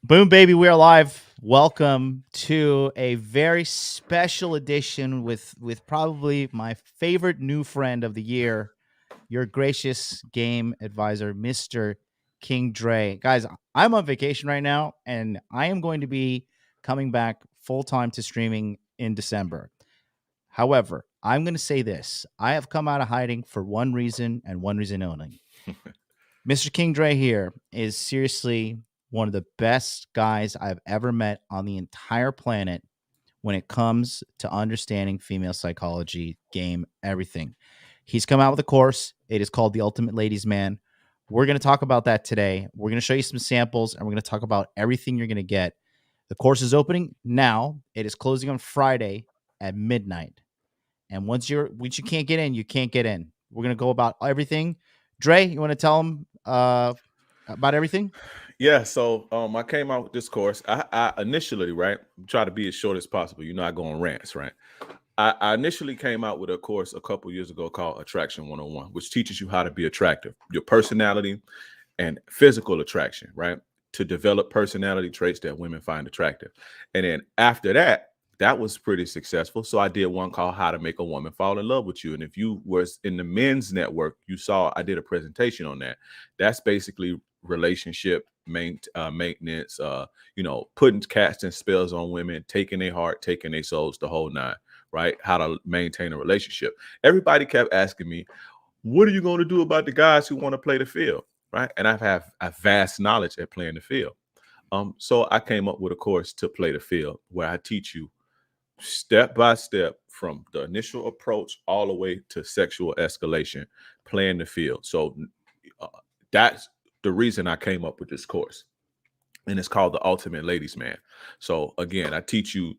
Boom, baby, we are live. Welcome to a very special edition with probably my favorite new friend of the year, your gracious game advisor, Mr. King Dre. Guys, I'm on vacation right now, and I am going to be coming back full time to streaming in December. However, I'm going to say this: I have come out of hiding for one reason and one reason only. Mr. King Dre here is seriously one of the best guys I've ever met on the entire planet when it comes to understanding female psychology, game, everything. He's come out with a course. It is called The Ultimate Ladies Man. We're going to talk about that today. We're going to show you some samples and we're going to talk about everything you're going to get. The course is opening now. It is closing on Friday at midnight. And once you can't get in, you can't get in. We're going to go about everything. Dre, you want to tell them about everything? Yeah, so I came out with this course. I initially, right, try to be as short as possible. I go on rants, right? I initially came out with a course a couple years ago called Attraction 101, which teaches you how to be attractive, your personality and physical attraction, right? To develop personality traits that women find attractive. And then after that, that was pretty successful. So I did one called How to Make a Woman Fall in Love with You. And if you was in the men's network, you saw I did a presentation on that. That's basically relationship maintenance, putting casting spells on women, taking their heart, taking their souls, the whole nine, right? How to maintain a relationship. Everybody kept asking me, what are you going to do about the guys who want to play the field? Right. And I have a vast knowledge at playing the field. So I came up with a course to play the field where I teach you step by step from the initial approach all the way to sexual escalation, playing the field. So uh, that's the reason I came up with this course. And it's called the Ultimate Ladies Man. So again, I teach you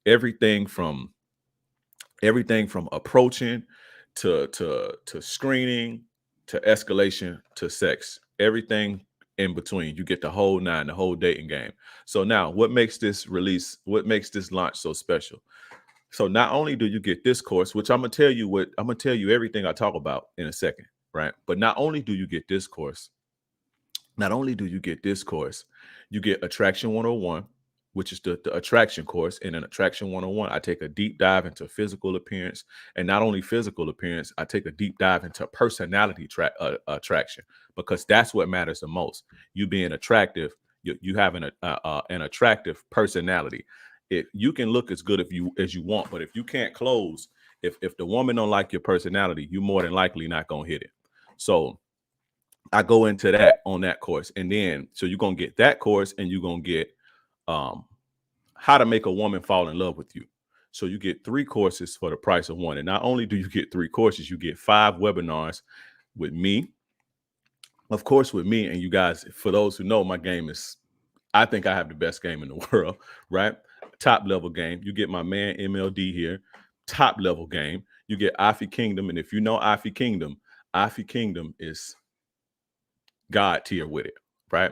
everything from approaching to screening to escalation to sex, everything in between. You get the whole nine, the whole dating game. So now what makes this launch so special? So not only do you get this course, which I'm gonna tell you everything I talk about in a second, right? But not only do you get this course, you get Attraction 101, which is the attraction course. And in Attraction 101, I take a deep dive into physical appearance. And not only physical appearance, I take a deep dive into personality attraction, because that's what matters the most. You being attractive, you having an attractive personality. You can look as good as you want, but if you can't close, if the woman don't like your personality, you more than likely not gonna hit it. So I go into that on that course. And then so you're gonna get that course and you're gonna get um how to make a woman fall in love with you. So you get 3 courses for the price of one. And not only do you get 3 courses, you get 5 webinars with me. Of course, with me and you guys, for those who know, my game is, I think I have the best game in the world, right? Top level game. You get my man MLD here, top level game. You get Afi Kingdom. And if you know Afi Kingdom is God tier with it, right?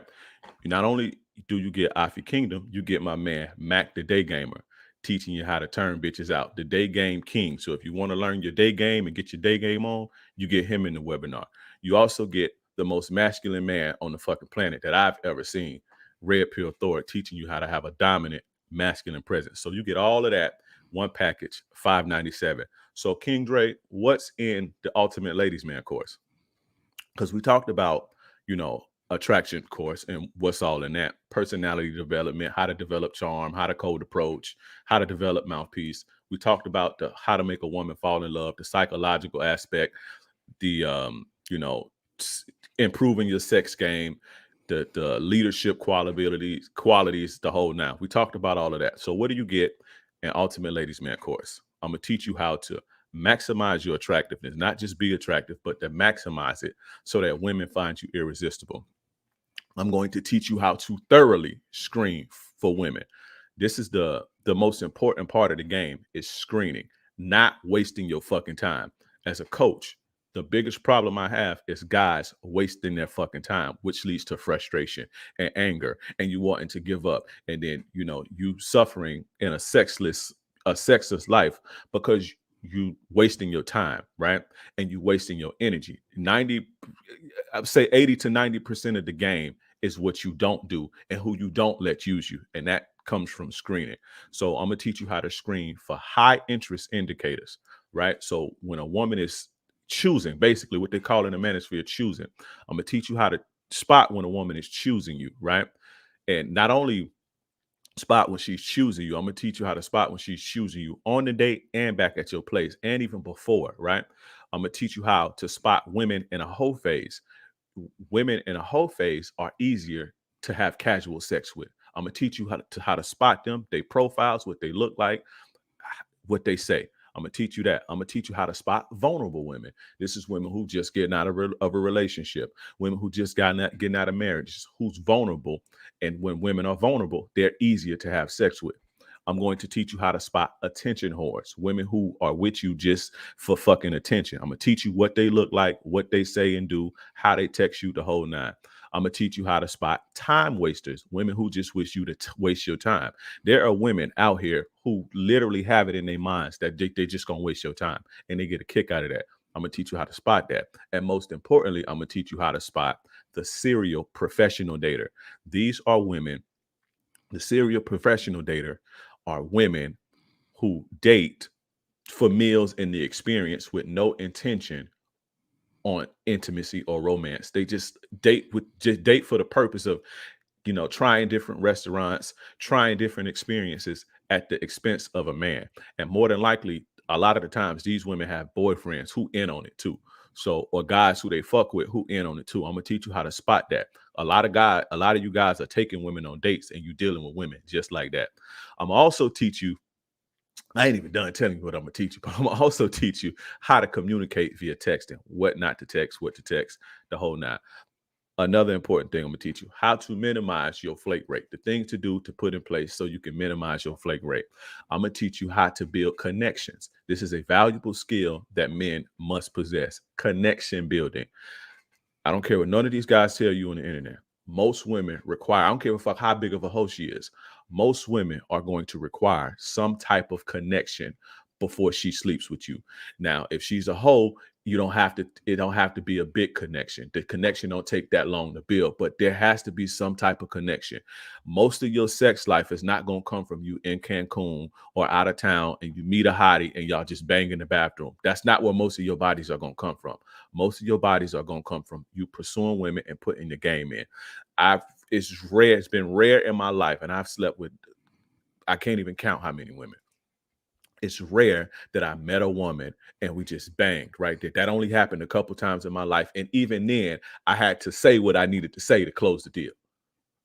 Not only do you get Afi Kingdom, you get my man Mac the Day Gamer teaching you how to turn bitches out, the day game king. So if you want to learn your day game and get your day game on, you get him in the webinar. You also get the most masculine man on the fucking planet that I've ever seen, Red Pill Thor, teaching you how to have a dominant masculine presence. So you get all of that, one package, $597. So King Dre, what's in the Ultimate Ladies Man course? Because we talked about, attraction course and what's all in that: personality development, how to develop charm, how to code approach, how to develop mouthpiece. We talked about the how to make a woman fall in love, the psychological aspect, the improving your sex game, the leadership qualities, the whole now. We talked about all of that. So what do you get in Ultimate Ladies Man course? I'm gonna teach you how to maximize your attractiveness, not just be attractive, but to maximize it so that women find you irresistible. I'm going to teach you how to thoroughly screen for women. This is the most important part of the game, is screening, not wasting your fucking time. As a coach, the biggest problem I have is guys wasting their fucking time, which leads to frustration and anger and you wanting to give up. And then, you suffering in a sexless life because you wasting your time, right? And you wasting your energy. I would say 80 to 90% of the game is what you don't do and who you don't let use you. And that comes from screening. So I'm going to teach you how to screen for high interest indicators, right? So when a woman is choosing, basically what they call in the manosphere choosing, I'm going to teach you how to spot when a woman is choosing you, right? And not only spot when she's choosing you, I'm going to teach you how to spot when she's choosing you on the date and back at your place and even before, right? I'm going to teach you how to spot women in a whole phase. Women in a whole phase are easier to have casual sex with. I'm gonna teach you how to spot them, their profiles, what they look like, what they say. I'm gonna teach you that. I'm gonna teach you how to spot vulnerable women. This is women who just getting out of a relationship, women who just getting out of marriages, who's vulnerable. And when women are vulnerable, they're easier to have sex with. I'm going to teach you how to spot attention whores, women who are with you just for fucking attention. I'm gonna teach you what they look like, what they say and do, how they text you, the whole nine. I'm gonna teach you how to spot time wasters, women who just wish you to waste your time. There are women out here who literally have it in their minds that they just gonna waste your time and they get a kick out of that. I'm gonna teach you how to spot that. And most importantly, I'm gonna teach you how to spot the serial professional dater. These are women, the serial professional dater are women who date for meals and the experience with no intention on intimacy or romance. They just date for the purpose of, trying different restaurants, trying different experiences at the expense of a man. And more than likely, a lot of the times, these women have boyfriends who in on it too. So, or guys who they fuck with who in on it too. I'm gonna teach you how to spot that. A lot of you guys are taking women on dates and you dealing with women just like that. I'm also teach you. I ain't even done telling you what I'm gonna teach you, but I'm gonna also teach you how to communicate via texting, what not to text, what to text, the whole nine. Another important thing I'm gonna teach you how to minimize your flake rate, the things to do to put in place so you can minimize your flake rate. I'm gonna teach you how to build connections. This is a valuable skill that men must possess. Connection building. I don't care what none of these guys tell you on the internet. Most women require, I don't give a fuck how big of a hoe she is. Most women are going to require some type of connection before she sleeps with you. Now, if she's a hoe, it don't have to be a big connection. The connection don't take that long to build, but there has to be some type of connection. Most of your sex life is not going to come from you in Cancun or out of town and you meet a hottie and y'all just bang in the bathroom. That's not where most of your bodies are going to come from. Most of your bodies are going to come from you pursuing women and putting the game in. It's rare. It's been rare in my life, and I've slept with, I can't even count how many women. It's rare that I met a woman and we just banged right there. That only happened a couple times in my life, and even then, I had to say what I needed to say to close the deal.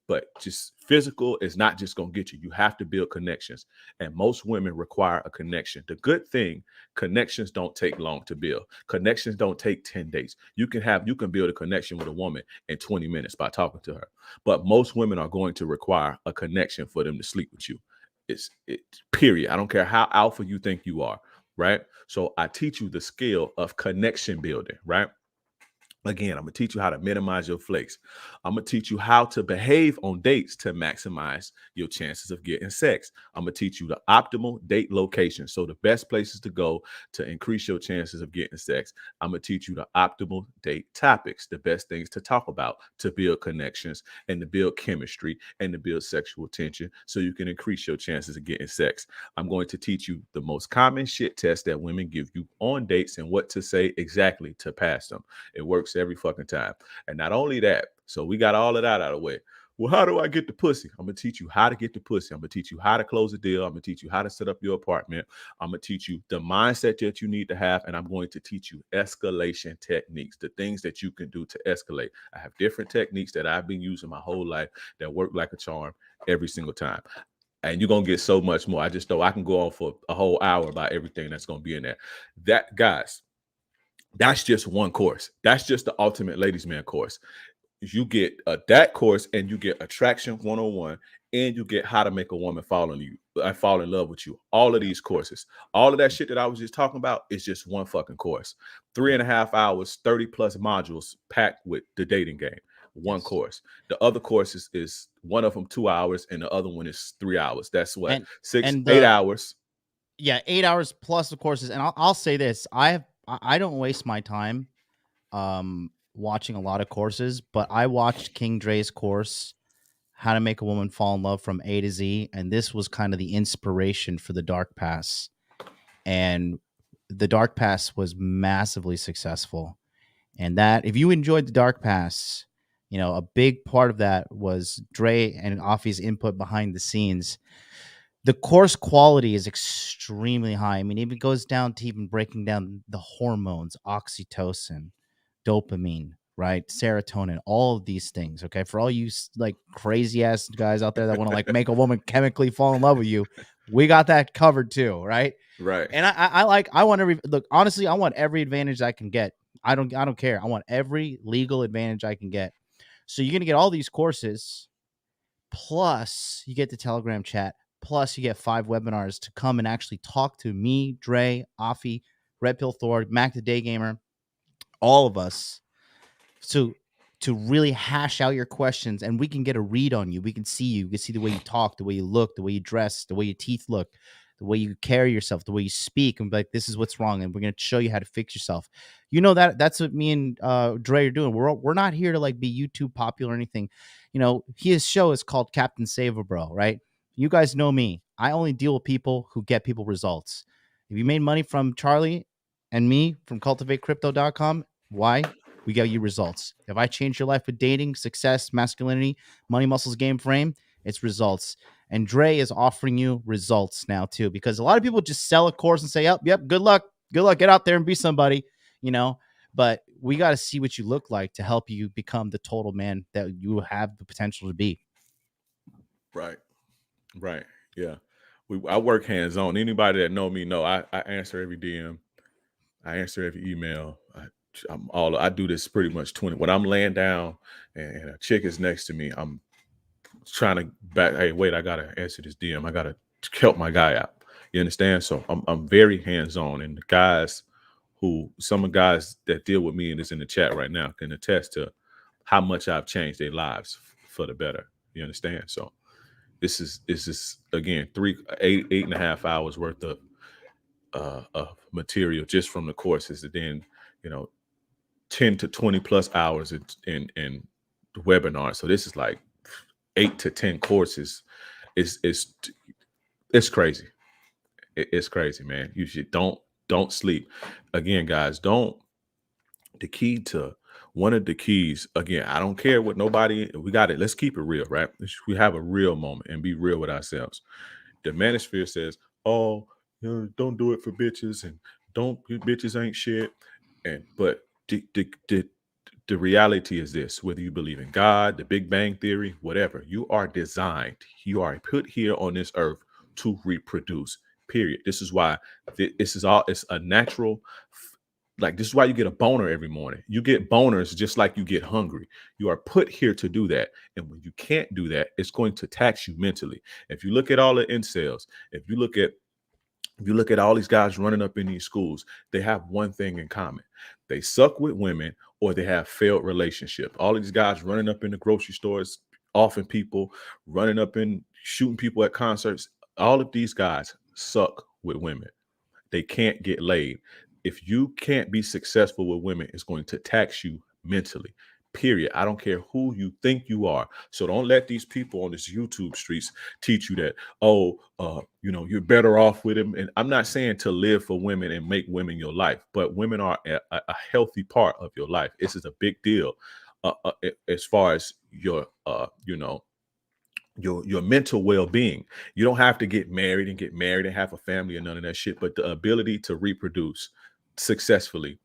But just physical is not just going to get you. You have to build connections. And most women require a connection. The good thing, connections don't take long to build. Connections don't take 10 days. You can build a connection with a woman in 20 minutes by talking to her. But most women are going to require a connection for them to sleep with you. It's period. I don't care how alpha you think you are, right? So I teach you the skill of connection building, right? Again, I'm going to teach you how to minimize your flakes. I'm going to teach you how to behave on dates to maximize your chances of getting sex. I'm going to teach you the optimal date location. So the best places to go to increase your chances of getting sex. I'm going to teach you the optimal date topics, the best things to talk about to build connections and to build chemistry and to build sexual tension so you can increase your chances of getting sex. I'm going to teach you the most common shit test that women give you on dates and what to say exactly to pass them. It works every fucking time. And not only that, so we got all of that out of the way. Well, how do I get the pussy? I'm going to teach you how to get the pussy. I'm going to teach you how to close a deal. I'm going to teach you how to set up your apartment. I'm going to teach you the mindset that you need to have. And I'm going to teach you escalation techniques, the things that you can do to escalate. I have different techniques that I've been using my whole life that work like a charm every single time. And you're going to get so much more. I just know I can go on for a whole hour about everything that's going to be in there. That, guys, that's just one course. That's just the ultimate ladies man course. You get that course and you get attraction 101 and you get how to make a woman fall in love with you. All of these courses, all of that shit that I was just talking about is just one fucking course. 3.5 hours, 30 plus modules packed with the dating game. One Yes. course. The other course is one of them 2 hours and the other one is 3 hours. That's what, And six, and 8 hours. 8 hours plus the courses. And I'll say this: I don't waste my time watching a lot of courses, but I watched King Dre's course, How to Make a Woman Fall in Love from A to Z, and this was kind of the inspiration for the Dark Pass. And the Dark Pass was massively successful. And that, if you enjoyed the Dark Pass, a big part of that was Dre and Afi's input behind the scenes. The course quality is extremely high. I mean, it even goes down to even breaking down the hormones, oxytocin, dopamine, right? Serotonin, all of these things. Okay. For all you like crazy ass guys out there that want to like make a woman chemically fall in love with you, we got that covered too. Right. Right. And I want every look, honestly, I want every advantage I can get. I don't care. I want every legal advantage I can get. So you're going to get all these courses, plus you get the Telegram chat, plus you get 5 webinars to come and actually talk to me, Dre, Afi, Red Pill Thor, Mac the Day Gamer, all of us, to really hash out your questions, and we can get a read on you. We can see you. We can see the way you talk, the way you look, the way you dress, the way your teeth look, the way you carry yourself, the way you speak, and be like, this is what's wrong, and we're gonna show you how to fix yourself. That's what me and Dre are doing. We're not here to like be YouTube popular or anything. His show is called Captain Save a Bro, right? You guys know me. I only deal with people who get people results. If you made money from Charlie and me from cultivatecrypto.com, why? We got you results. If I change your life with dating, success, masculinity, money, muscles, game frame, it's results. And Dre is offering you results now too, because a lot of people just sell a course and say, yep, good luck, get out there and be somebody, but we got to see what you look like to help you become the total man that you have the potential to be. Right. Right. Yeah. I work hands on. Anybody that know me know I answer every DM. I answer every email. I do this pretty much 20. When I'm laying down and a chick is next to me, I'm trying to back. Hey, wait, I gotta answer this DM. I gotta help my guy out. You understand? So I'm very hands on, and the guys some of the guys that deal with me and is in the chat right now can attest to how much I've changed their lives for the better. You understand? So this is again 8.5 hours worth of material just from the courses, and then 10 to 20 plus hours in webinars. So this is like 8 to 10 courses. It's crazy. It's crazy, man. You should don't sleep. Again, guys, one of the keys, again, I don't care what nobody, we got it. Let's keep it real, right? We have a real moment and be real with ourselves. The manosphere says, oh, don't do it for bitches, and bitches ain't shit. But the reality is this: whether you believe in God, the Big Bang Theory, whatever, you are designed, you are put here on this earth to reproduce, period. This is why it's a natural, like, this is why you get a boner every morning. You get boners just like you get hungry. You are put here to do that. And when you can't do that, it's going to tax you mentally. If you look at all the incels, if you look at all these guys running up in these schools, they have one thing in common. They suck with women, or they have failed relationships. All of these guys running up in the grocery stores, offing people, running up and shooting people at concerts. All of these guys suck with women. They can't get laid. If you can't be successful with women, it's going to tax you mentally. Period. I don't care who you think you are. So don't let these people on this YouTube streets teach you that, you're better off with them. And I'm not saying to live for women and make women your life, but women are a healthy part of your life. This is a big deal as far as your mental well-being. You don't have to get married and have a family or none of that shit, but the ability to reproduce successfully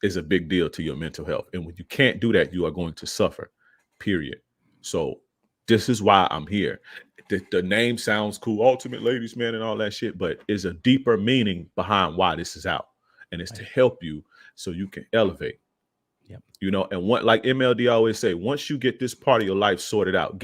is a big deal to your mental health. And when you can't do that, you are going to suffer, period. So this is why I'm here. The name sounds cool, Ultimate Ladies Man and all that shit, but there's a deeper meaning behind why this is out. And it's to help you so you can elevate. Yep. And like MLD always say, once you get this part of your life sorted out,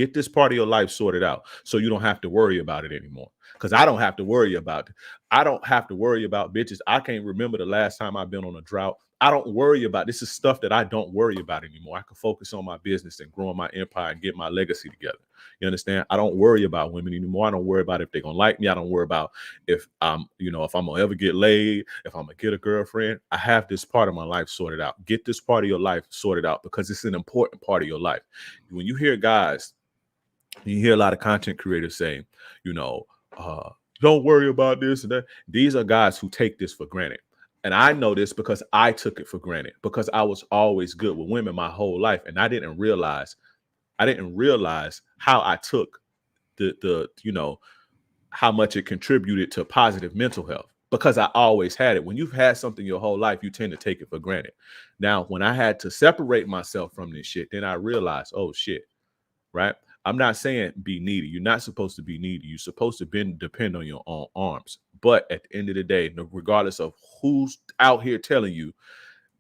so you don't have to worry about it anymore. Because I don't have to worry about it. I don't have to worry about bitches. I can't remember the last time I've been on a drought. I don't worry about this is stuff that I don't worry about anymore. I can focus on my business and growing my empire and get my legacy together. You understand? I don't worry about women anymore. I don't worry about if they're gonna like me. I don't worry about if if I'm gonna ever get laid, if I'm gonna get a girlfriend. I have this part of my life sorted out. Get this part of your life sorted out because it's an important part of your life. When you hear guys, you hear a lot of content creators saying, you know, uh, don't worry about this and that. These are guys who take this for granted. And I know this because I took it for granted because I was always good with women my whole life. And I didn't realize how I took the how much it contributed to positive mental health because I always had it. When you've had something your whole life, you tend to take it for granted. Now, when I had to separate myself from this shit, then I realized, oh shit, right? I'm not saying be needy. You're not supposed to be needy. You're supposed to depend on your own arms. But at the end of the day, regardless of who's out here telling you,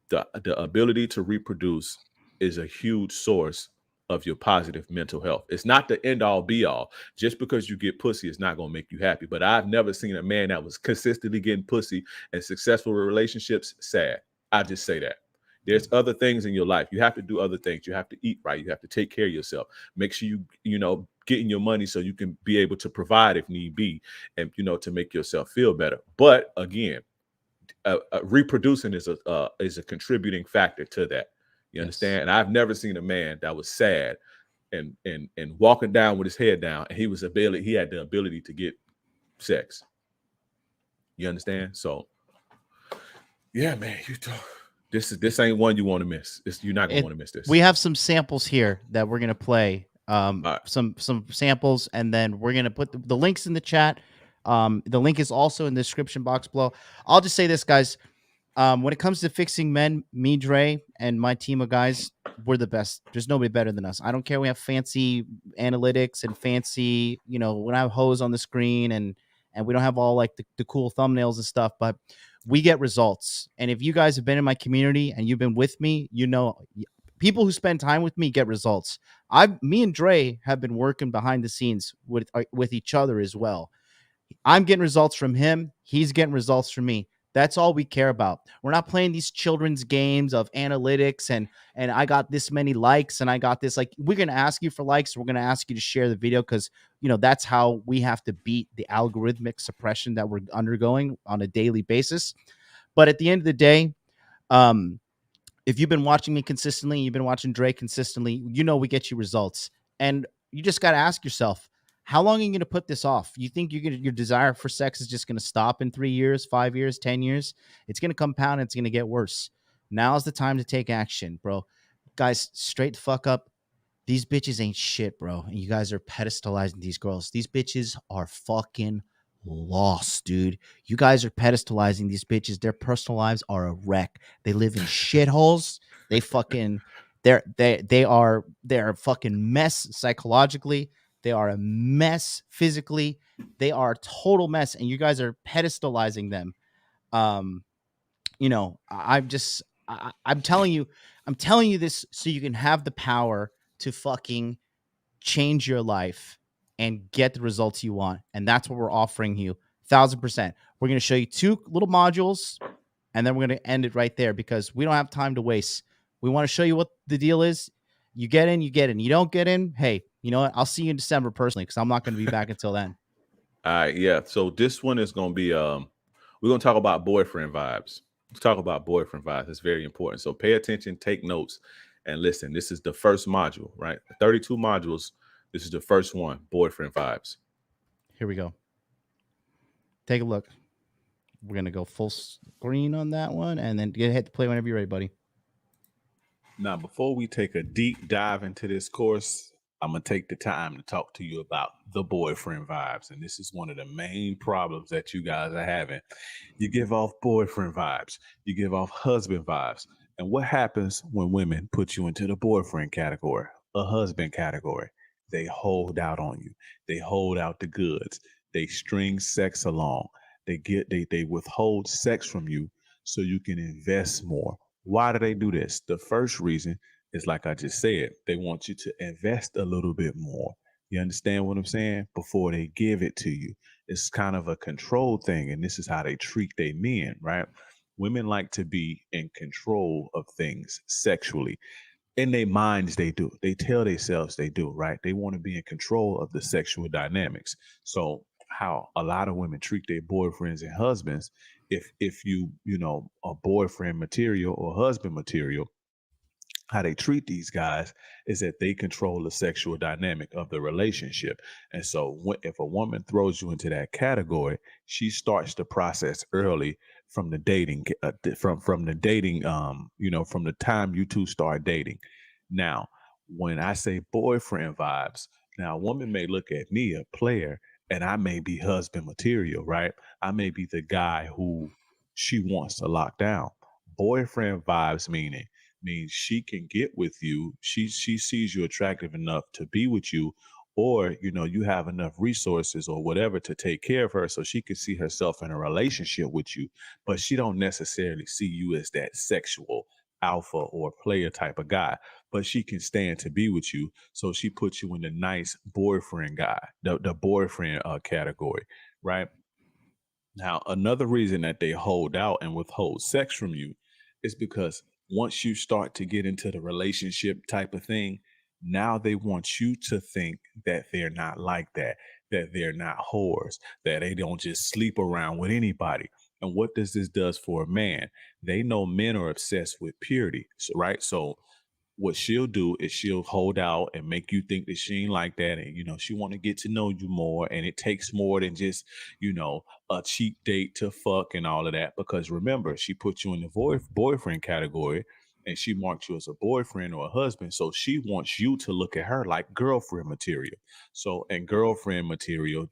the ability to reproduce is a huge source of your positive mental health. It's not the end all be all. Just because you get pussy is not going to make you happy. But I've never seen a man that was consistently getting pussy and successful relationships sad. I just say that. There's other things in your life. You have to do other things. You have to eat right. You have to take care of yourself. Make sure you getting your money so you can be able to provide if need be, and to make yourself feel better. But again, reproducing is a contributing factor to that. You Yes. understand? And I've never seen a man that was sad and walking down with his head down, and he had the ability to get sex. You understand? So yeah, man, this ain't one you want to miss. You're not gonna It want to miss this. We have some samples here that we're gonna play. All right. Some samples, and then we're gonna put the links in the chat. The link is also in the description box below. I'll just say this, guys. When it comes to fixing men, me, Dre, and my team of guys, we're the best. There's nobody better than us. I don't care. We have fancy analytics and fancy, we don't have hoes on the screen, and we don't have all like the cool thumbnails and stuff, but we get results. And if you guys have been in my community and you've been with me, people who spend time with me get results. Me and Dre have been working behind the scenes with each other as well. I'm getting results from him. He's getting results from me. That's all we care about. We're not playing these children's games of analytics and I got this many likes and I got this. Like, we're gonna ask you for likes. We're gonna ask you to share the video because that's how we have to beat the algorithmic suppression that we're undergoing on a daily basis. But at the end of the day, um, if you've been watching me consistently, you've been watching Drake consistently, we get you results. And you just got to ask yourself, how long are you going to put this off? You think your desire for sex is just going to stop in 3 years, 5 years, 10 years? It's going to compound. And it's going to get worse. Now's the time to take action, bro. Guys, straight the fuck up. These bitches ain't shit, bro. And you guys are pedestalizing these girls. These bitches are fucking lost, dude. You guys are pedestalizing these bitches. Their personal lives are a wreck. They live in shitholes. They fucking they're a fucking mess psychologically. They are a mess physically. They are a total mess, and you guys are pedestalizing them. Um, I'm telling you this so you can have the power to fucking change your life and get the results you want. And that's what we're offering you. 1,000%. We're going to show you 2 little modules, and then we're going to end it right there because we don't have time to waste. We want to show you what the deal is. You get in, you get in. You don't get in, hey, you know what? I'll see you in December personally because I'm not going to be back until then. All right, yeah. So this one is gonna be we're gonna talk about boyfriend vibes. Let's talk about boyfriend vibes. It's very important. So pay attention, take notes, and listen. This is the first module, right? 32 modules. This is the first one, boyfriend vibes. Here we go. Take a look. We're going to go full screen on that one, and then hit the play whenever you're ready, buddy. Now, before we take a deep dive into this course, I'm going to take the time to talk to you about the boyfriend vibes. And this is one of the main problems that you guys are having. You give off boyfriend vibes, you give off husband vibes. And what happens when women put you into the boyfriend category, a husband category? They hold out on you, they hold out the goods, they string sex along, they withhold sex from you so you can invest more. Why do they do this? The first reason is like I just said, they want you to invest a little bit more. You understand what I'm saying? Before they give it to you. It's kind of a control thing, and this is how they treat their men, right? Women like to be in control of things sexually. In their minds, they do. They tell themselves they do, right? They want to be in control of the sexual dynamics. So how a lot of women treat their boyfriends and husbands, if you a boyfriend material or husband material, how they treat these guys is that they control the sexual dynamic of the relationship. And so if a woman throws you into that category, she starts the process early from the dating from the dating from the time you two start dating. Now, when I say boyfriend vibes, now a woman may look at me, a player, and I may be husband material, right? I may be the guy who she wants to lock down. Boyfriend vibes means she can get with you. She sees you attractive enough to be with you, or you have enough resources or whatever to take care of her, so she can see herself in a relationship with you. But she don't necessarily see you as that sexual alpha or player type of guy. But she can stand to be with you, so she puts you in the nice boyfriend guy, the boyfriend category, right? Now, another reason that they hold out and withhold sex from you is because once you start to get into the relationship type of thing, now they want you to think that they're not like that they're not whores, that they don't just sleep around with anybody. And what this does for a man? They know men are obsessed with purity, so, right? So what she'll do is she'll hold out and make you think that she ain't like that, and she want to get to know you more, and it takes more than just you know a cheap date to fuck and all of that, because remember, she put you in the boyfriend category, and she marked you as a boyfriend or a husband, so she wants you to look at her like girlfriend material. So, and girlfriend material,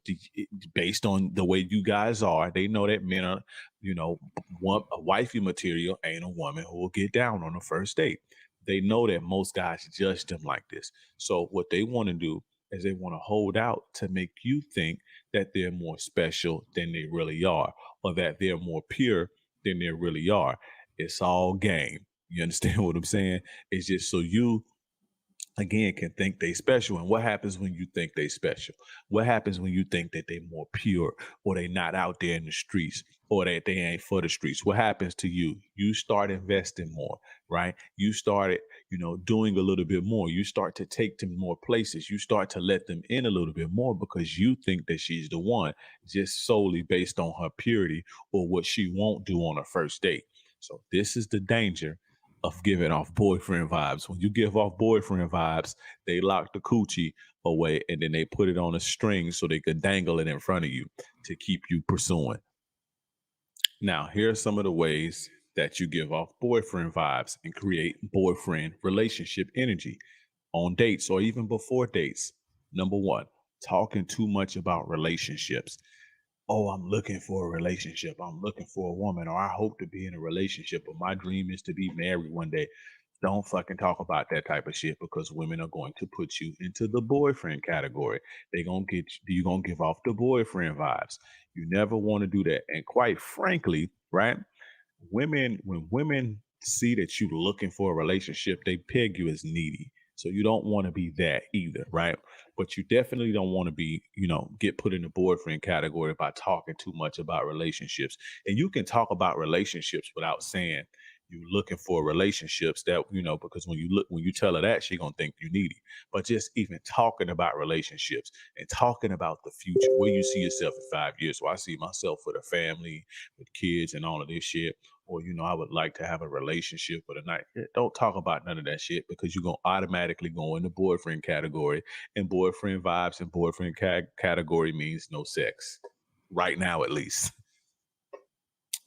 based on the way you guys are, they know that men are, a wifey material ain't a woman who will get down on the first date. They know that most guys judge them like this. So what they want to do is they want to hold out to make you think that they're more special than they really are, or that they're more pure than they really are. It's all game. You understand what I'm saying? It's just so you again can think they special. And what happens when you think they special? What happens when you think that they more pure, or they not out there in the streets, or that they ain't for the streets? What happens to you? You start investing more, right? You started doing a little bit more. You start to take them more places. You start to let them in a little bit more, because you think that she's the one, just solely based on her purity or what she won't do on a first date. So this is the danger of giving off boyfriend vibes. When you give off boyfriend vibes, they lock the coochie away, and then they put it on a string so they can dangle it in front of you to keep you pursuing. Now, here are some of the ways that you give off boyfriend vibes and create boyfriend relationship energy on dates or even before dates. Number one, talking too much about relationships. Oh, I'm looking for a relationship. I'm looking for a woman, or I hope to be in a relationship, or my dream is to be married one day. Don't fucking talk about that type of shit, because women are going to put you into the boyfriend category. They gonna get you gonna give off the boyfriend vibes. You never want to do that. And quite frankly, right? When women see that you looking for a relationship, they peg you as needy. So you don't want to be that either, right? But you definitely don't want to be, get put in the boyfriend category by talking too much about relationships. And you can talk about relationships without saying you looking for relationships, that because when you tell her that, she gonna think you needy. But just even talking about relationships and talking about the future, where you see yourself in 5 years. So I see myself with a family, with kids and all of this shit. Or I would like to have a relationship with a night. Don't talk about none of that shit, because you're gonna automatically go in the boyfriend category, and boyfriend vibes and boyfriend category means no sex right now, at least.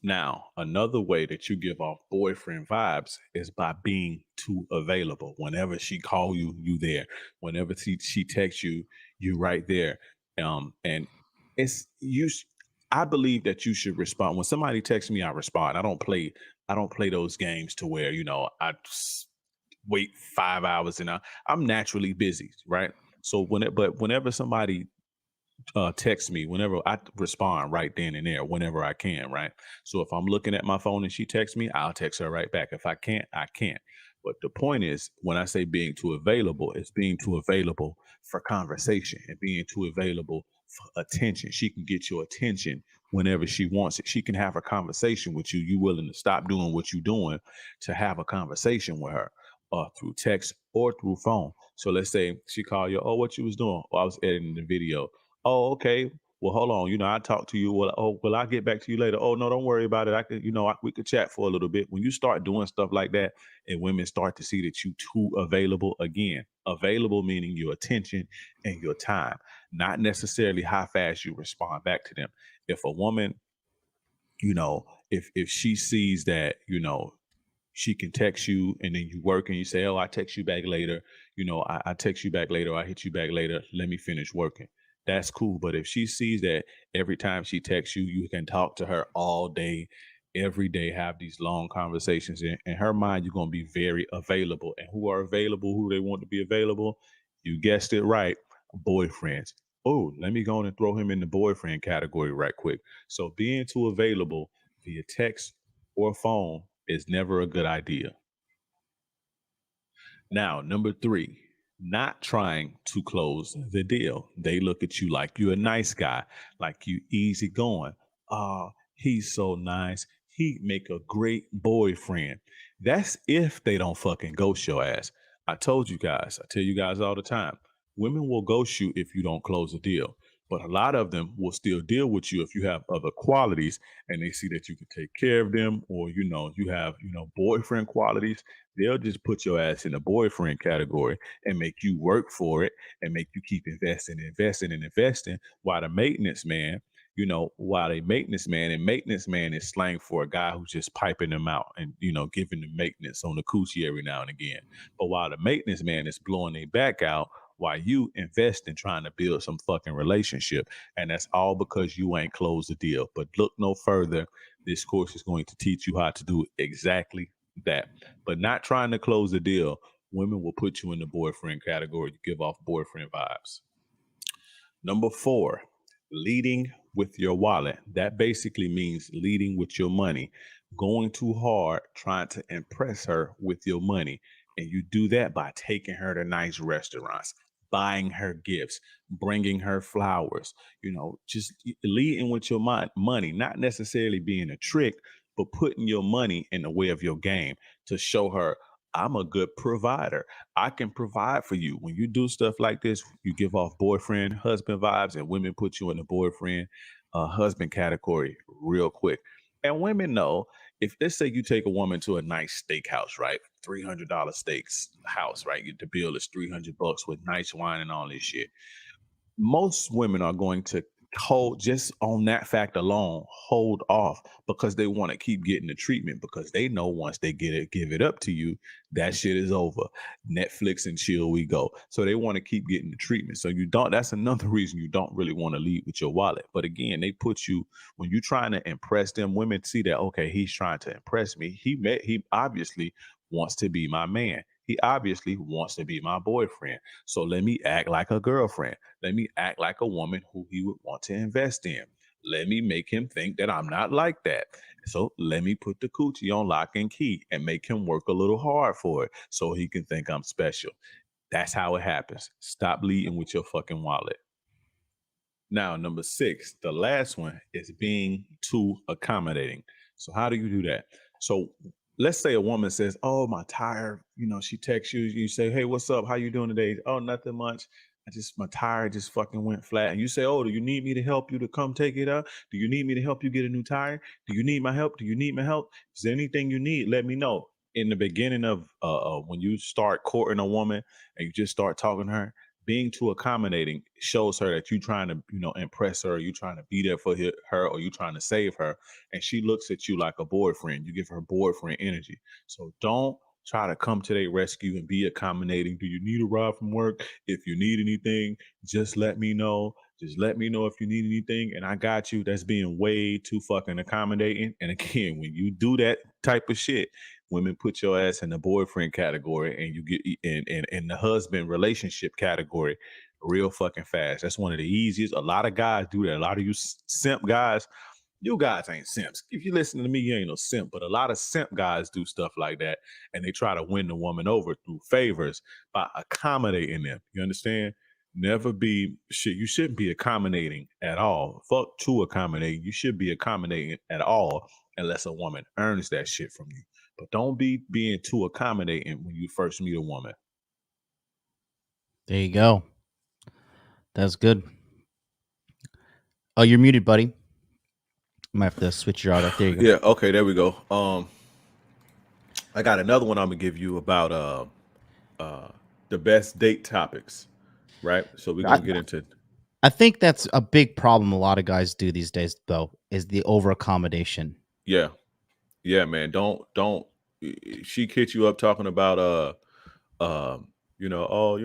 Now, another way that you give off boyfriend vibes is by being too available. Whenever she call you, you there. Whenever she texts you, you right there. And it's you. I believe that you should respond when somebody texts me. I respond. I don't play those games to where I just wait 5 hours, and I'm naturally busy, right? So whenever somebody text me, whenever I respond right then and there, whenever I can, right? So if I'm looking at my phone and she texts me, I'll text her right back. If I can't, I can't. But the point is, when I say being too available, it's being too available for conversation and being too available for attention. She can get your attention whenever she wants it. She can have a conversation with you. You willing to stop doing what you're doing to have a conversation with her, through text or through phone. So let's say she called you. Oh, what you was doing? Oh, I was editing the video. Oh, okay. Well, hold on. I talked to you. Well, I'll get back to you later. Oh, no, don't worry about it. I could, we could chat for a little bit. When you start doing stuff like that, and women start to see that you too available again. Available meaning your attention and your time, not necessarily how fast you respond back to them. If a woman, if she sees that, she can text you and then you work and you say, oh, I text you back later. I text you back later. Or I hit you back later. Let me finish working. That's cool. But if she sees that every time she texts you, you can talk to her all day, every day, have these long conversations. In her mind, you're going to be very available. And who are available, who they want to be available? You guessed it right. Boyfriends. Oh, let me go on and throw him in the boyfriend category right quick. So being too available via text or phone is never a good idea. Now, number three, not trying to close the deal. They look at you like you're a nice guy, like you easygoing. He's so nice. He'd make a great boyfriend. That's if they don't fucking ghost your ass. I told you guys, I tell you guys all the time, women will ghost you if you don't close a deal. But a lot of them will still deal with you if you have other qualities and they see that you can take care of them, or you have, boyfriend qualities. They'll just put your ass in the boyfriend category and make you work for it and make you keep investing, investing, and investing. While the maintenance man, while a maintenance man, and maintenance man is slang for a guy who's just piping them out and, giving them maintenance on the coochie every now and again. But while the maintenance man is blowing their back out, while you invest in trying to build some fucking relationship. And that's all because you ain't closed the deal. But look no further. This course is going to teach you how to do exactly that. But not trying to close the deal. Women will put you in the boyfriend category. You give off boyfriend vibes. Number four, leading with your wallet. That basically means leading with your money, going too hard, trying to impress her with your money. And you do that by taking her to nice restaurants, buying her gifts, bringing her flowers, just leading with your money, not necessarily being a trick, but putting your money in the way of your game to show her, I'm a good provider. I can provide for you. When you do stuff like this, you give off boyfriend, husband vibes, and women put you in the boyfriend, husband category real quick. And women know, if let's say you take a woman to a nice steakhouse, right? $300 steaks house, right? The bill is $300 with nice wine and all this shit. Most women are going to hold, just on that fact alone, hold off because they want to keep getting the treatment, because they know once they give it up to you, that shit is over. Netflix and chill we go. So they want to keep getting the treatment. So you don't, that's another reason you don't really want to lead with your wallet. But again, they put you, when you're trying to impress them, women see that, okay, he's trying to impress me. He obviously wants to be my man. He obviously wants to be my boyfriend. So let me act like a girlfriend. Let me act like a woman who he would want to invest in. Let me make him think that I'm not like that. So let me put the coochie on lock and key and make him work a little hard for it so he can think I'm special. That's how it happens. Stop leading with your fucking wallet. Now, number six, the last one is being too accommodating. So how do you do that? So let's say a woman says, oh, my tire, she texts you, you say, hey, what's up? How you doing today? Oh, nothing much. My tire just fucking went flat. And you say, oh, do you need me to help you to come take it up? Do you need me to help you get a new tire? Do you need my help? Do you need my help? Is there anything you need? Let me know. In the beginning of when you start courting a woman and you just start talking to her, being too accommodating shows her that you're trying to, impress her, you trying to be there for her, or you trying to save her. And she looks at you like a boyfriend. You give her boyfriend energy. So don't try to come to their rescue and be accommodating. Do you need a ride from work? If you need anything, just let me know. Just let me know if you need anything, and I got you. That's being way too fucking accommodating. And again, when you do that type of shit, women put your ass in the boyfriend category, and you get in the husband relationship category real fucking fast. That's one of the easiest. A lot of guys do that. A lot of you simp guys, you guys ain't simps. If you listen to me, you ain't no simp. But a lot of simp guys do stuff like that, and they try to win the woman over through favors by accommodating them. You understand? Never be shit. You shouldn't be accommodating at all. Fuck to accommodate. You should be accommodating at all unless a woman earns that shit from you. But don't be being too accommodating when you first meet a woman. There you go. That's good. Oh, you're muted, buddy. Might have to switch your audio. There you go. Yeah, okay, there we go. I got another one I'm gonna give you about the best date topics, right? So we're I, gonna get into I think that's a big problem a lot of guys do these days, though, is the over accommodation. yeah, yeah, man. Don't she hit you up talking about oh,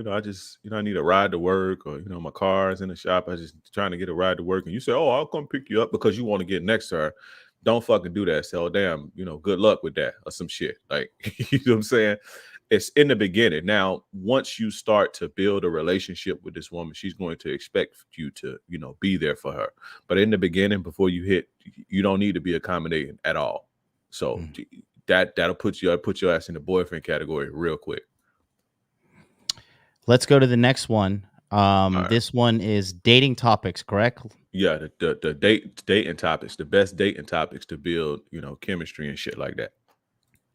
I just, I need a ride to work, or my car is in the shop. I just trying to get a ride to work, and you say, "Oh, I'll come pick you up," because you want to get next to her. Don't fucking do that. Say, "Oh, damn, good luck with that," or some shit. Like, you know what I'm saying? It's in the beginning. Now, once you start to build a relationship with this woman, she's going to expect you to, be there for her. But in the beginning, before you hit, you don't need to be accommodating at all. So Mm. that'll put your ass in the boyfriend category real quick. Let's go to the next one. All right. This one is dating topics, correct? Yeah, the dating topics, the best dating topics to build, chemistry and shit like that.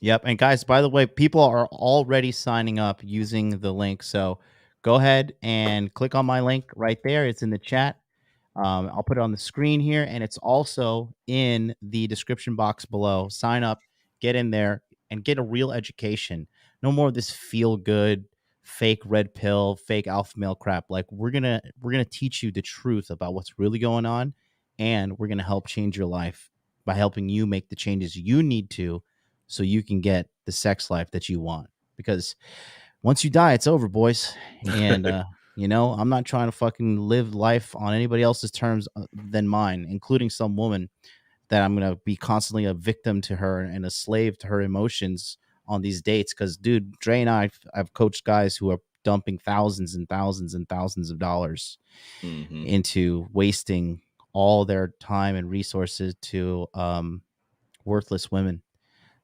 Yep. And guys, by the way, people are already signing up using the link. So go ahead and click on my link right there. It's in the chat. I'll put it on the screen here, and it's also in the description box below. Sign up, get in there, and get a real education. No more of this feel good, fake red pill, fake alpha male crap. Like we're gonna teach you the truth about what's really going on, and we're gonna help change your life by helping you make the changes you need to, so you can get the sex life that you want. Because once you die, it's over, boys. And I'm not trying to fucking live life on anybody else's terms than mine, including some woman that I'm gonna be constantly a victim to her and a slave to her emotions on these dates. Because, dude, Dre and I've coached guys who are dumping thousands and thousands and thousands of dollars Hmm. into wasting all their time and resources to worthless women.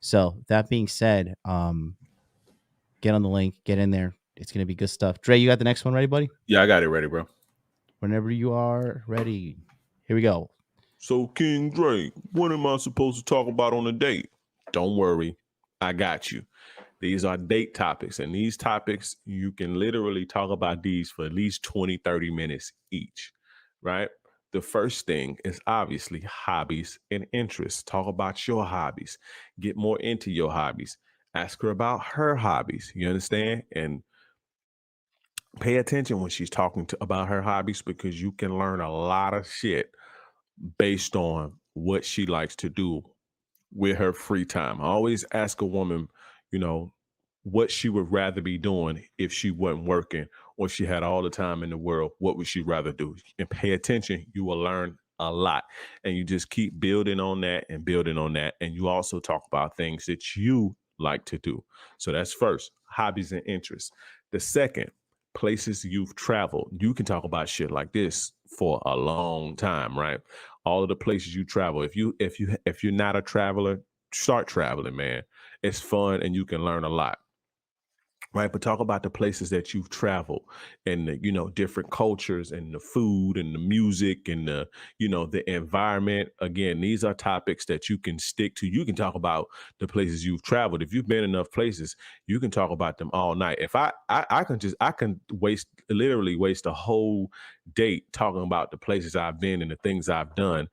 So that being said, get on the link, get in there. It's gonna be good stuff. Dre, you got the next one ready, buddy? Yeah, I got it ready, bro. Whenever you are ready. Here we go. So, King Drake, what am I supposed to talk about on a date? Don't worry, I got you. These are date topics, and these topics, you can literally talk about these for at least 20, 30 minutes each, right? The first thing is obviously hobbies and interests. Talk about your hobbies, get more into your hobbies, ask her about her hobbies. You understand? And pay attention when she's talking about her hobbies, because you can learn a lot of shit based on what she likes to do with her free time. I always ask a woman, you know, what she would rather be doing if she wasn't working, or she had all the time in the world. What would she rather do? And pay attention. You will learn a lot. And you just keep building on that and building on that. And you also talk about things that you like to do. So that's first, hobbies and interests. The second, places you've traveled. You can talk about shit like this for a long time, right? All of the places you travel. If you're not a traveler, start traveling, man. It's fun and you can learn a lot. Right, but talk about the places that you've traveled, and the, different cultures, and the food and the music, and the environment. Again, these are topics that you can stick to. You can talk about the places you've traveled. If you've been enough places, you can talk about them all night. If I can literally waste a whole date talking about the places I've been and the things I've done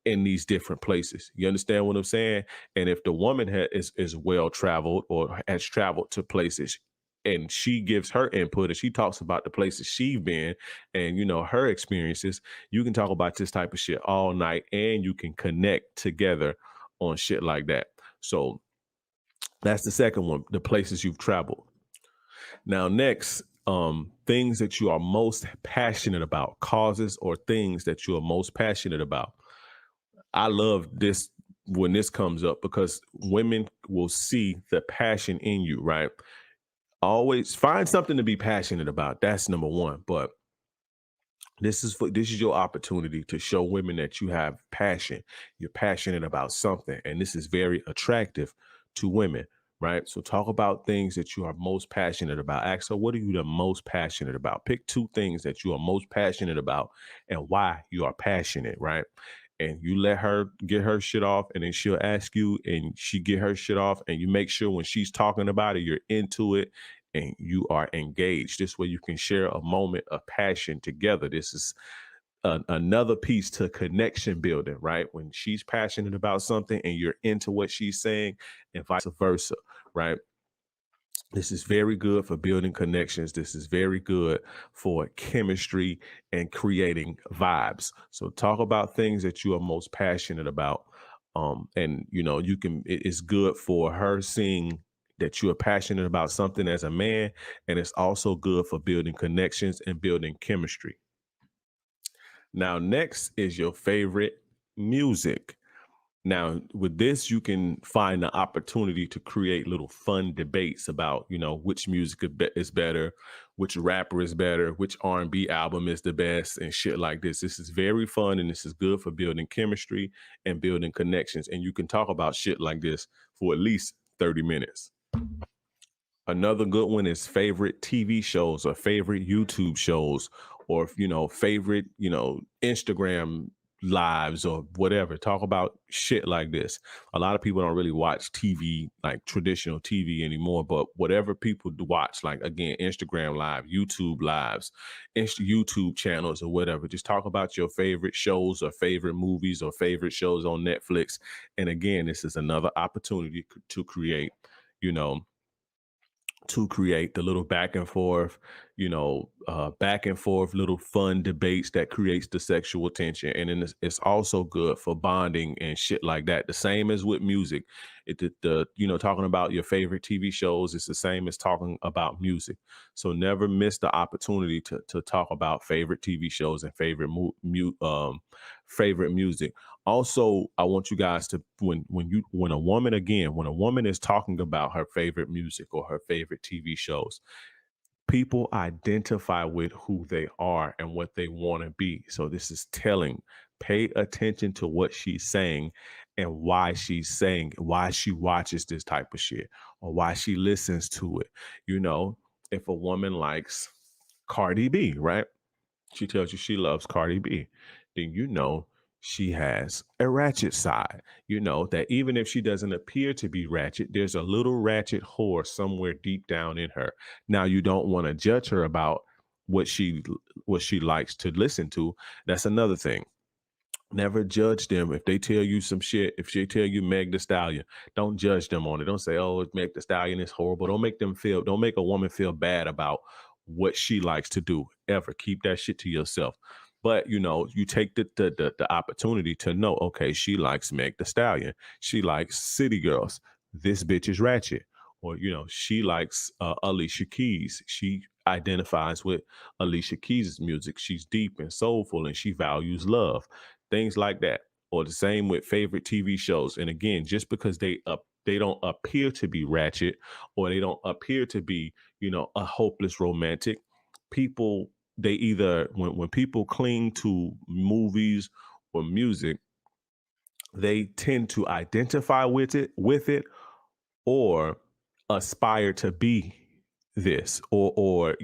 in these different places. You understand what I'm saying? And if the woman is well traveled, or has traveled to places, and she gives her input and she talks about the places she's been, and her experiences, you can talk about this type of shit all night, and you can connect together on shit like that. So that's the second one, the places you've traveled. Now, next, things that you are most passionate about, causes or things that you are most passionate about. I love this when this comes up, because women will see the passion in you, right? Always find something to be passionate about. That's number one. But this is your opportunity to show women that you have passion. You're passionate about something, and this is very attractive to women, right? So talk about things that you are most passionate about. Ask her, what are you the most passionate about? Pick two things that you are most passionate about and why you are passionate, right? And you let her get her shit off, and then she'll ask you, and she get her shit off, and you make sure when she's talking about it, you're into it and you are engaged. This way you can share a moment of passion together. This is another piece to connection building, right? When she's passionate about something and you're into what she's saying, and vice versa, right? This is very good for building connections. This is very good for chemistry and creating vibes. So talk about things that you are most passionate about. And you can it's good for her seeing that you are passionate about something as a man, and it's also good for building connections and building chemistry. Now, next is your favorite music. Now, with this, you can find the opportunity to create little fun debates about, which music is better, which rapper is better, which R&B album is the best, and shit like this. This is very fun, and this is good for building chemistry and building connections. And you can talk about shit like this for at least 30 minutes. Another good one is favorite TV shows or favorite YouTube shows, or favorite, Instagram lives or whatever. Talk about shit like this. A lot of people don't really watch TV, like traditional TV anymore, but whatever people do watch, like again, Instagram live, YouTube lives, YouTube channels or whatever. Just talk about your favorite shows or favorite movies or favorite shows on Netflix. And again, this is another opportunity to create, you know, the little back and forth little fun debates that creates the sexual tension. And then it's also good for bonding and shit like that. The same as with music. Talking about your favorite TV shows, it's the same as talking about music. So never miss the opportunity to talk about favorite TV shows and favorite music. Also, I want you guys to when a woman is talking about her favorite music or her favorite TV shows, people identify with who they are and what they want to be. So this is telling. Pay attention to what she's saying and why she watches this type of shit or why she listens to it. If a woman likes Cardi B, right? She tells you she loves Cardi B, then she has a ratchet side. That even if she doesn't appear to be ratchet, there's a little ratchet whore somewhere deep down in her. Now you don't want to judge her about what she likes to listen to. That's another thing. Never judge them if they tell you some shit. If they tell you Meg the Stallion, don't judge them on it. Don't say, "Oh, Meg the Stallion is horrible." Don't make a woman feel bad about what she likes to do. Ever keep that shit to yourself. But you take the opportunity to know, okay, she likes Meg the Stallion. She likes City Girls. This bitch is ratchet. Or she likes Alicia Keys. She identifies with Alicia Keys' music. She's deep and soulful, and she values love, things like that. Or the same with favorite TV shows. And again, just because they don't appear to be ratchet or they don't appear to be, a hopeless romantic, people they either when people cling to movies or music, they tend to identify with it or aspire to be this, or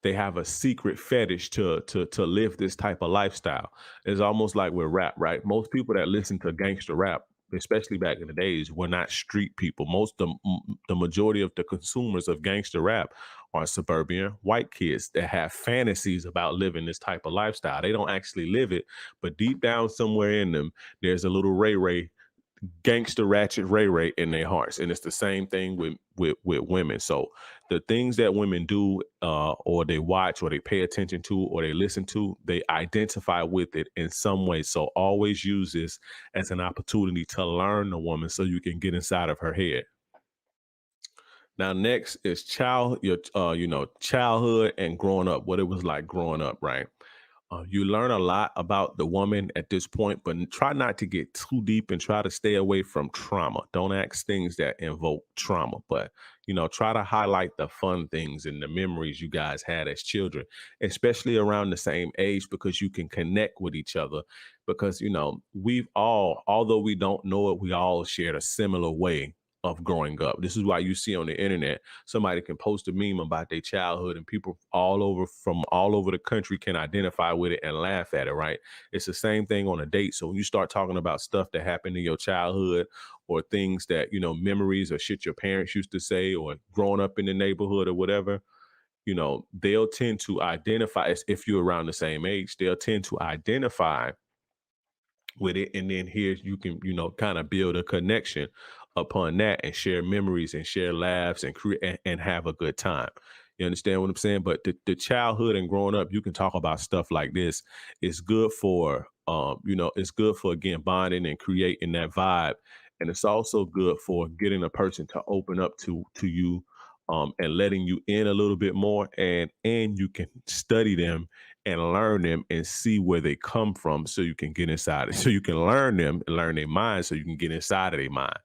they have a secret fetish to live this type of lifestyle. It's almost like with rap, right? Most people that listen to gangster rap, especially back in the days, were not street people. The majority of the consumers of gangster rap are suburban white kids that have fantasies about living this type of lifestyle. They don't actually live it, but deep down somewhere in them, there's a little Ray gangster ratchet Ray in their hearts. And it's the same thing with women. So the things that women do or they watch or they pay attention to or they listen to, they identify with it in some way. So always use this as an opportunity to learn the woman so you can get inside of her head. Now, next is childhood and growing up, what it was like growing up, right? You learn a lot about the woman at this point, but try not to get too deep and try to stay away from trauma. Don't ask things that invoke trauma, but try to highlight the fun things and the memories you guys had as children, especially around the same age, because you can connect with each other. Because we've all, although we don't know it, we all shared a similar way of growing up. This is why you see on the internet somebody can post a meme about their childhood and people all over the country can identify with it and laugh at it, right? It's the same thing on a date. So when you start talking about stuff that happened in your childhood or things that, memories or shit your parents used to say or growing up in the neighborhood or whatever, they'll tend to identify, as if you're around the same age, they'll tend to identify with it. And then here you can, kind of build a connection upon that and share memories and share laughs and create and have a good time. You understand what I'm saying? But the childhood and growing up, you can talk about stuff like this. It's good for it's good for again bonding and creating that vibe. And it's also good for getting a person to open up to you and letting you in a little bit more, and you can study them and learn them and see where they come from so you can get inside it. So you can learn them and learn their mind so you can get inside of their mind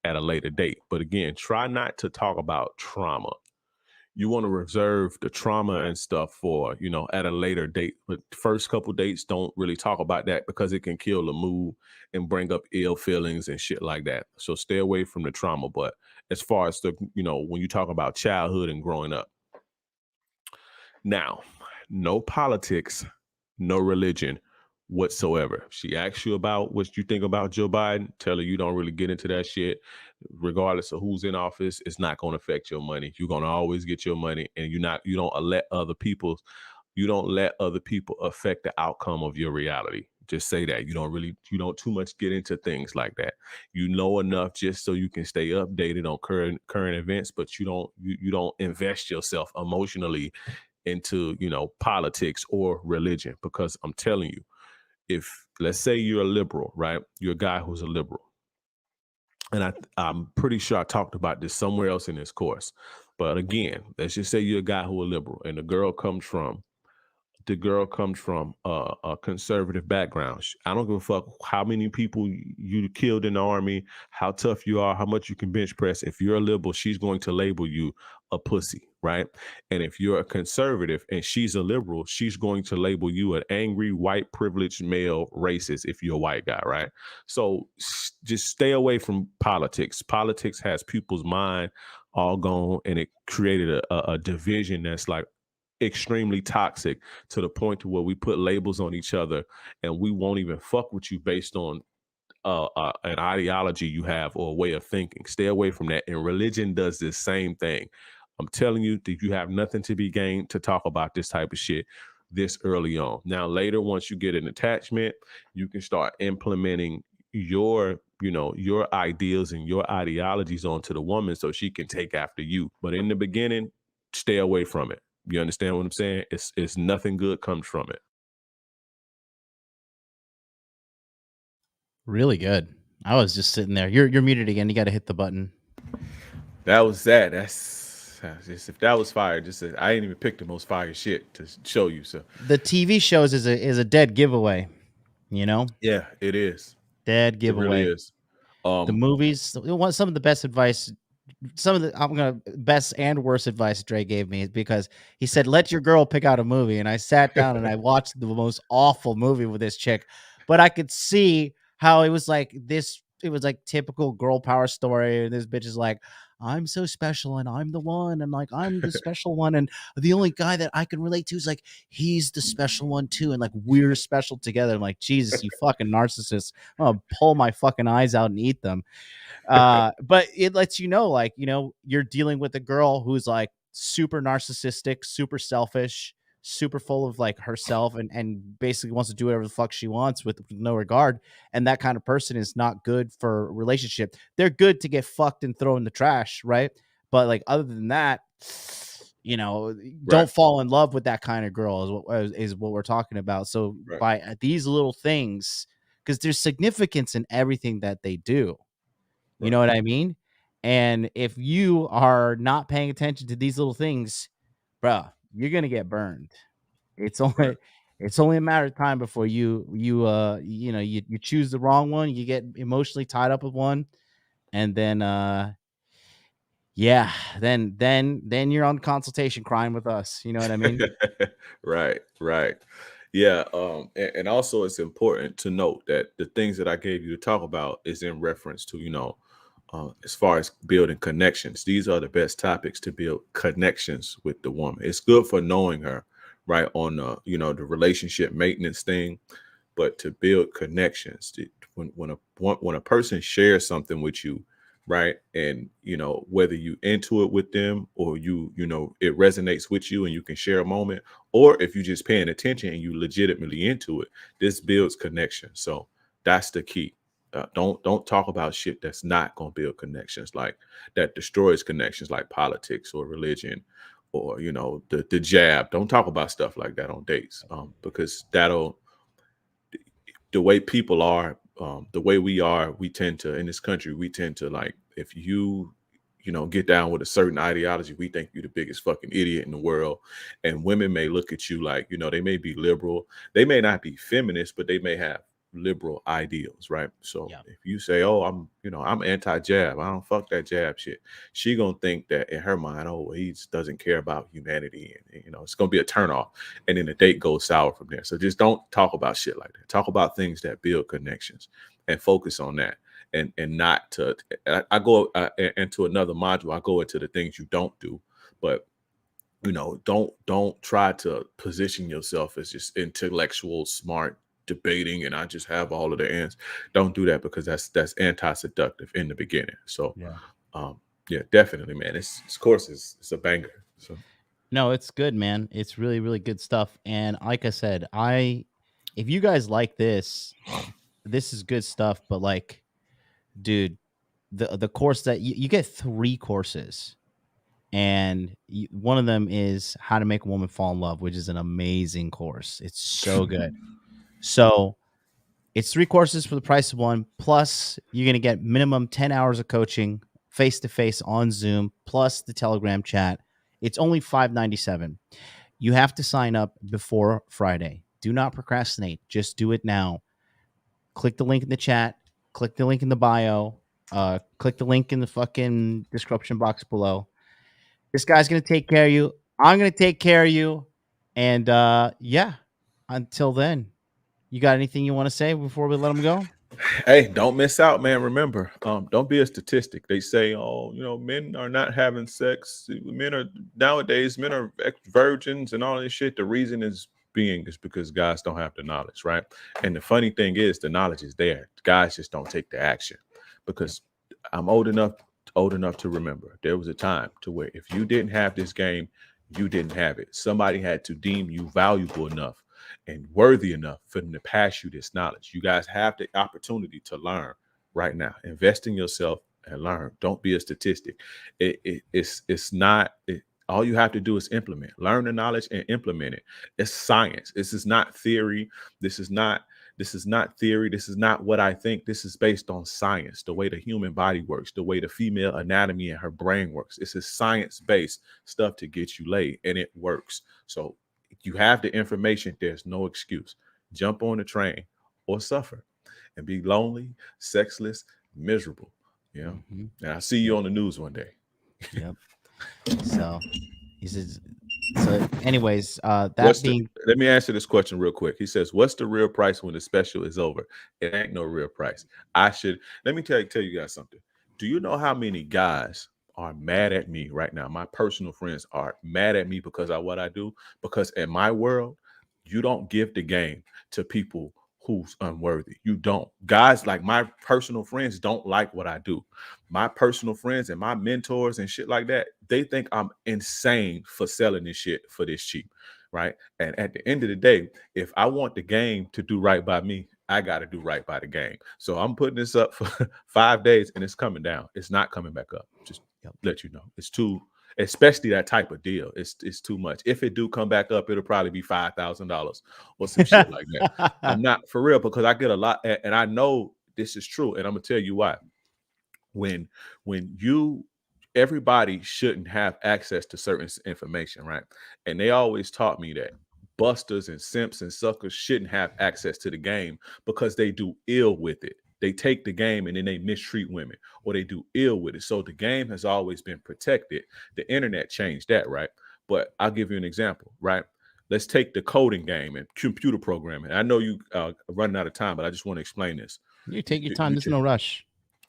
at a later date. But again, try not to talk about trauma. You want to reserve the trauma and stuff for, at a later date. But first couple dates, don't really talk about that because it can kill the mood and bring up ill feelings and shit like that. So stay away from the trauma. But as far as when you talk about childhood and growing up, now, no politics, no religion whatsoever. She asks you about what you think about Joe Biden. Tell her you don't really get into that shit. Regardless of who's in office, it's not going to affect your money. You're going to always get your money, and you don't let other people affect the outcome of your reality. Just say that you don't too much get into things like that. You know enough just so you can stay updated on current events, but you don't invest yourself emotionally into politics or religion, because I'm telling you, if let's say you're a liberal, right? You're a guy who's a liberal, and I'm pretty sure I talked about this somewhere else in this course, but again, let's just say you're a guy who a liberal and the girl comes from a conservative background. I don't give a fuck how many people you killed in the army, how tough you are, how much you can bench press. If you're a liberal, she's going to label you a pussy, right? And if you're a conservative and she's a liberal, she's going to label you an angry, white, privileged male racist if you're a white guy, right? So just stay away from politics. Politics has people's mind all gone, and it created a division that's like extremely toxic, to the point to where we put labels on each other and we won't even fuck with you based on an ideology you have or a way of thinking. Stay away from that. And religion does this same thing. I'm telling you that you have nothing to be gained to talk about this type of shit this early on. Now, later, once you get an attachment, you can start implementing your ideals and your ideologies onto the woman so she can take after you. But in the beginning, stay away from it. You understand what I'm saying? It's nothing good comes from it. Really good. I was just sitting there. You're muted again. You got to hit the button. That was that. That's just, if that was fire, I ain't even picked the most fire shit to show you. So The TV shows is a dead giveaway. yeah, it is. Dead It really giveaway. is. The movies, some of the best advice, best and worst advice Dre gave me is because he said, "Let your girl pick out a movie," and I sat down and I watched the most awful movie with this chick, but I could see how it was like this. It was like typical girl power story, and this bitch is like, "I'm so special, and I'm the one, and like I'm the special one, and the only guy that I can relate to is like he's the special one too, and like we're special together." I'm like, Jesus, you fucking narcissist! I'm gonna pull my fucking eyes out and eat them. But it lets you know, like, you're dealing with a girl who's like super narcissistic, super selfish, super full of like herself, and basically wants to do whatever the fuck she wants with no regard. And that kind of person is not good for a relationship. They're good to get fucked and thrown in the trash, right? But like other than that, Right. don't fall in love with that kind of girl is what we're talking about. So Right. by these little things, because there's significance in everything that they do. You know what I mean? And if you are not paying attention to these little things, bro, you're gonna get burned. It's only Right. it's only a matter of time before you choose the wrong one, you get emotionally tied up with one, and then yeah, then you're on consultation crying with us. You know what I mean? Right. Right. Yeah. And also it's important to note that the things that I gave you to talk about is in reference to, as far as building connections. These are the best topics to build connections with the woman. It's good for knowing her, right? On the relationship maintenance thing, but to build connections, when a person shares something with you, right, and whether you into it with them, or it resonates with you and you can share a moment, or if you're just paying attention and you legitimately into it, this builds connection. So that's the key. Don't talk about shit that's not going to build connections, like that destroys connections, like politics or religion, or the jab. Don't talk about stuff like that on dates, because that'll the way people are, the way we are, we tend to, in this country, we tend to, like, if you get down with a certain ideology, we think you're the biggest fucking idiot in the world. And women may look at you like, they may be liberal, they may not be feminist, but they may have liberal ideals, right? So Yeah. if you say, oh, I'm anti-jab, I don't fuck that jab shit, she gonna think that in her mind, oh, well, he just doesn't care about humanity, and it's gonna be a turnoff, and then the date goes sour from there. So just don't talk about shit like that. Talk about things that build connections and focus on that. And not to, I go into another module, I go into the things you don't do, but don't try to position yourself as just intellectual, smart, debating, and I just have all of the answers. Don't do that, because that's anti-seductive in the beginning. So Yeah. yeah, definitely, man. This course is it's a banger. So No, it's good, man. It's really, really good stuff. And like I said, if you guys like this is good stuff. But like, dude, the course that you get 3 courses, and one of them is how to make a woman fall in love, which is an amazing course. It's so good. So it's 3 courses for the price of one. Plus, you're gonna get minimum 10 hours of coaching face to face on Zoom, plus the Telegram chat. It's only $597. You have to sign up before Friday. Do not procrastinate. Just do it now. Click the link in the chat. Click the link in the bio. Click the link in the fucking description box below. This guy's gonna take care of you. I'm gonna take care of you. And yeah, until then, you got anything you want to say before we let him go? hey, don't miss out, man. Remember, don't be a statistic. They say, oh, men are not having sex. Men are virgins and all this shit. The reason is because guys don't have the knowledge, right? And the funny thing is, the knowledge is there. Guys just don't take the action. Yep. Because I'm old enough to remember there was a time to where if you didn't have this game, you didn't have it. Somebody had to deem you valuable enough and worthy enough for them to pass you this knowledge. You guys have the opportunity to learn right now. Invest in yourself and learn. Don't be a statistic. It's not. All you have to do is implement. Learn the knowledge and implement it. It's science. This is not theory. This is not. This is not theory. This is not what I think. This is based on science, the way the human body works, the way the female anatomy and her brain works. This is science-based stuff to get you laid, and it works. So you have the information. There's no excuse. Jump on the train or suffer and be lonely, sexless, miserable. Mm-hmm. And I'll see you Yep. on the news one day. Yep. So he says. So, anyways, that What's the being Let me answer this question real quick. He says, what's the real price when the special is over? It ain't no real price. Let me tell you guys something. Do you know how many guys are mad at me right now? My personal friends are mad at me because of what I do. Because in my world, you don't give the game to people who's unworthy. You don't. Guys like my personal friends don't like what I do. My personal friends and my mentors and shit like that, they think I'm insane for selling this shit for this cheap, right? And at the end of the day, if I want the game to do right by me, I got to do right by the game. So I'm putting this up for 5 days and it's coming down. It's not coming back up. Just yep. let you know. It's too, especially that type of deal. It's too much. If it do come back up, it'll probably be $5,000 or some shit like that. I'm not, for real, because I get a lot, and I know this is true, and I'm gonna tell you why. When you Everybody shouldn't have access to certain information, right? And they always taught me that busters and simps and suckers shouldn't have access to the game because they do ill with it. They take the game and then they mistreat women, or they do ill with it. So the game has always been protected. The internet changed that, right? But I'll give you an example, right? Let's take the coding game and computer programming. I know you running out of time, but I just want to explain this. You You, take your you, time. you There's no rush.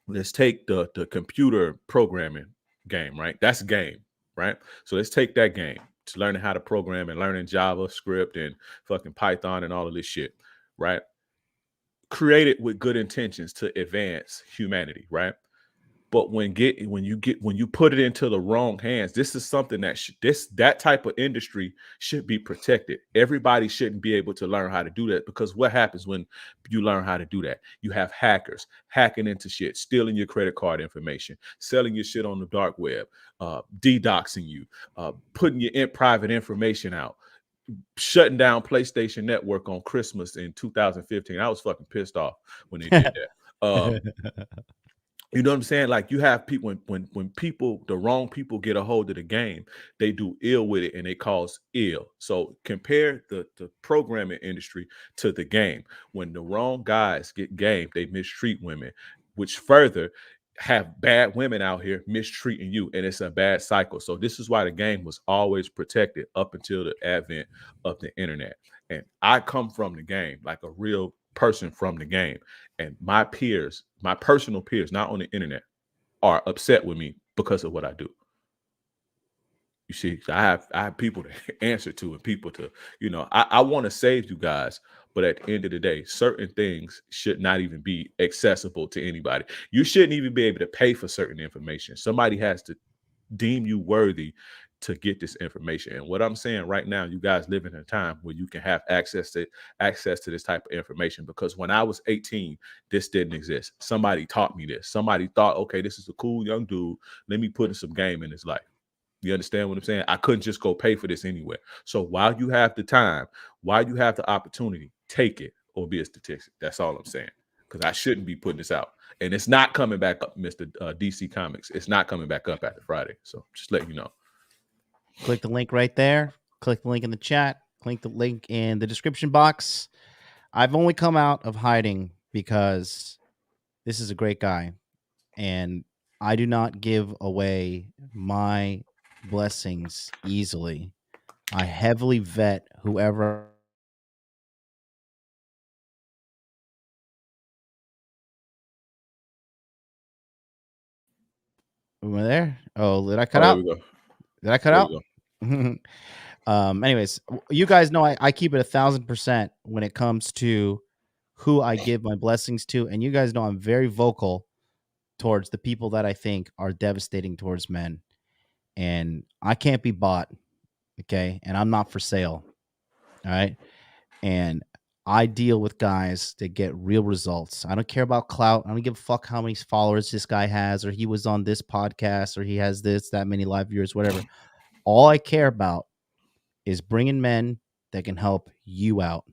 let's take the computer programming game, right? That's a game, right? So let's take that game to learning how to program and learning JavaScript and fucking Python and all of this shit, right? Created with good intentions to advance humanity, right? But when you put it into the wrong hands, this is something that that type of industry should be protected. Everybody shouldn't be able to learn how to do that, because what happens when you learn how to do that? You have hackers hacking into shit, stealing your credit card information, selling your shit on the dark web, DDoSing you, putting your private information out, shutting down PlayStation Network on Christmas in 2015. I was fucking pissed off when they did that. You know what I'm saying? Like, you have people, when people, the wrong people get a hold of the game, they do ill with it and they cause ill. So compare the programming industry to the game. When the wrong guys get game, they mistreat women, which further have bad women out here mistreating you, and it's a bad cycle. So this is why the game was always protected up until the advent of the internet. And I come from the game, like a real person from the game. And my peers, my personal peers, not on the internet, are upset with me because of what I do. You see, I have people to answer to, and people to, I want to save you guys, but at the end of the day, certain things should not even be accessible to anybody. You shouldn't even be able to pay for certain information. Somebody has to deem you worthy to get this information. And what I'm saying right now, you guys live in a time where you can have access to this type of information, because when I was 18, this didn't exist. Somebody taught me this. Somebody thought, okay, this is a cool young dude, let me put in some game in his life. You understand what I'm saying? I couldn't just go pay for this anywhere. So while you have the time, while you have the opportunity, take it or be a statistic. That's all I'm saying. Because I shouldn't be putting this out. And it's not coming back up, Mr. DC Comics. It's not coming back up after Friday. So just let you know. Click the link right there. Click the link in the chat. Click the link in the description box. I've only come out of hiding because this is a great guy, and I do not give away my blessings easily. I heavily vet whoever. Am I there? Oh, did I cut Oh, there out? we go. Did I cut There out? we go. Anyways, you guys know I keep it 1,000% when it comes to who I give my blessings to, and you guys know I'm very vocal towards the people that I think are devastating towards men, and I can't be bought, okay? And I'm not for sale, all right? And I deal with guys that get real results. I don't care about clout. I don't give a fuck how many followers this guy has, or he was on this podcast, or he has this, that many live viewers, whatever. All I care about is bringing men that can help you out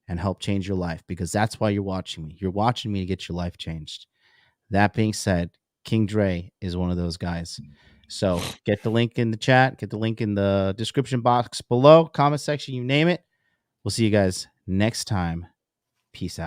and help change your life, because that's why you're watching me. You're watching me to get your life changed. That being said, King Dre is one of those guys. So get the link in the chat, get the link in the description box below, comment section, you name it. We'll see you guys next time. Peace out.